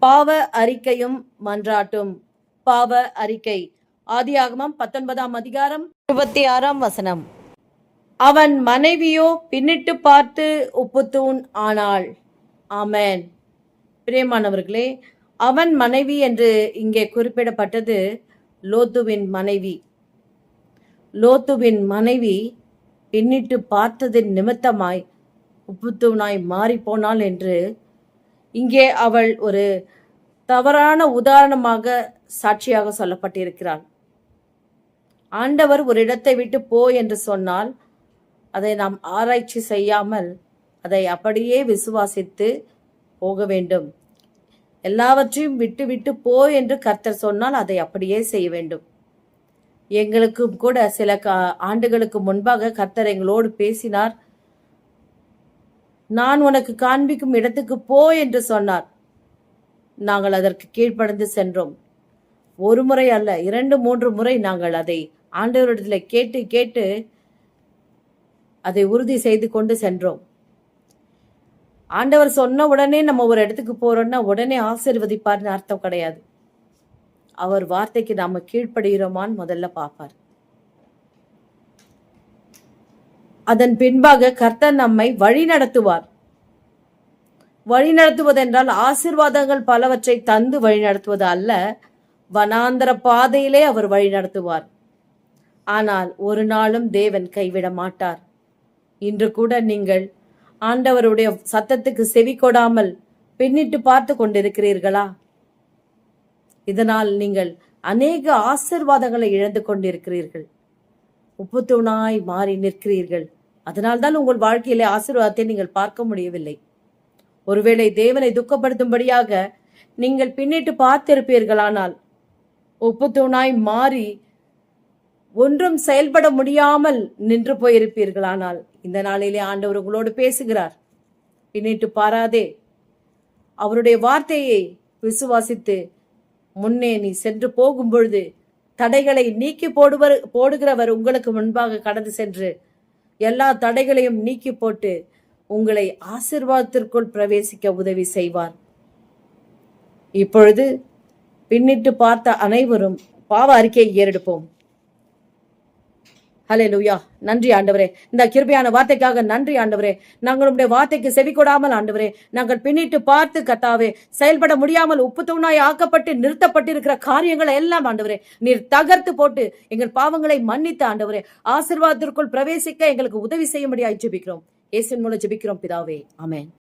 பாவ அறிக்கையும் மன்றாட்டும். பாவ அறிக்கை. ஆதியாகமம் 19ஆம் அதிகாரம் 26ஆம் வசனம். அவன் மனைவியோ பின்னிட்டு பார்த்து உப்புத்தூண் ஆனாள். ஆமென். பிரியமானவர்களே, அவன் மனைவி என்று இங்கே குறிப்பிடப்பட்டது லோத்துவின் மனைவி. லோத்துவின் மனைவி பின்னிட்டு பார்த்ததின் நிமித்தமாய் உப்புத்தூணாய் மாறிப்போனாள் என்று இங்கே அவள் ஒரு தவறான உதாரணமாக சாட்சியாக சொல்லப்பட்டிருக்கிறாள். ஆண்டவர் ஒரு இடத்தை விட்டு போ என்று சொன்னால் அதை நாம் ஆராய்ச்சி செய்யாமல் அதை அப்படியே விசுவாசித்து போக வேண்டும். எல்லாவற்றையும் விட்டு விட்டு போ என்று கர்த்தர் சொன்னால் அதை அப்படியே செய்ய வேண்டும். எங்களுக்கும் கூட சில ஆண்டுகளுக்கு முன்பாக கர்த்தர் எங்களோடு பேசினார். நான் உனக்கு காண்பிக்கும் இடத்துக்கு போ என்று சொன்னார். நாங்கள் அதற்கு கீழ்ப்படிந்து சென்றோம். ஒரு முறை அல்ல, 2-3 முறை நாங்கள் அதை ஆண்டவரிடத்தில் கேட்டு கேட்டு அதை உறுதி செய்து கொண்டு சென்றோம். ஆண்டவர் சொன்ன உடனே நம்ம ஒரு இடத்துக்கு போறோம்னா உடனே ஆசீர்வதிப்பார்னு அர்த்தம் கிடையாது. அவர் வார்த்தைக்கு நாம கீழ்ப்படுகிறோமான்னு முதல்ல பார்ப்பார். அதன் பின்பாக கர்த்தர் நம்மை வழி நடத்துவார். வழி நடத்துவதென்றால் ஆசீர்வாதங்கள் பலவற்றை தந்து வழி நடத்துவது அல்ல, வனாந்தர பாதையிலே அவர் வழி நடத்துவார். ஆனால் ஒரு நாளும் தேவன் கைவிட மாட்டார். இன்று கூட நீங்கள் ஆண்டவருடைய சத்தத்துக்கு செவி கொடாமல் பின்னிட்டு பார்த்து கொண்டிருக்கிறீர்களா? இதனால் நீங்கள் அநேக ஆசீர்வாதங்களை இழந்து கொண்டிருக்கிறீர்கள். உப்புத்தூணாய் மாறி நிற்கிறீர்கள். அதனால்தான் உங்கள் வாழ்க்கையிலே ஆசீர்வாதத்தை நீங்கள் பார்க்க முடியவில்லை. ஒருவேளை தேவனை துக்கப்படுத்தும்படியாக நீங்கள் பின்னிட்டு பார்த்திருப்பீர்களானால், உப்புத்தூணாய் மாறி ஒன்றும் செயல்பட முடியாமல் நின்று போயிருப்பீர்களானால், இந்த நாளிலே ஆண்டவர் உங்களோடு பேசுகிறார். பின்னிட்டு பாராதே, அவருடைய வார்த்தையை விசுவாசித்து முன்னே நீ சென்று போகும் பொழுது தடைகளை நீக்கி போடுகிறவர் உங்களுக்கு முன்பாக கடந்து சென்று எல்லா தடைகளையும் நீக்கி போட்டு உங்களை ஆசீர்வாதத்திற்குள் பிரவேசிக்க உதவி செய்வார். இப்பொழுது பின்னிட்டு பார்த்த அனைவரும் பாவ அறிக்கையை ஏறெடுப்போம். ஹல்லேலூயா. நன்றி ஆண்டவரே, இந்த கிருபையான வார்த்தைக்காக நன்றி ஆண்டவரே. நாங்களுடைய வார்த்தைக்கு செவி கொடாமல் ஆண்டவரே, நாங்கள் பின்னிட்டு பார்த்து கர்த்தாவே செயல்பட முடியாமல் உப்புத்தூணாய் ஆக்கப்பட்டு நிறுத்தப்பட்டிருக்கிற காரியங்களை எல்லாம் ஆண்டவரே நீர் தகர்த்து போட்டு எங்கள் பாவங்களை மன்னித்து ஆண்டவரே ஆசீர்வாதத்திற்குள் பிரவேசிக்க எங்களுக்கு உதவி செய்யும்படியாய் ஜெபிக்கிறோம். இயேசுவின் மூலம் ஜெபிக்கிறோம் பிதாவே, ஆமென்.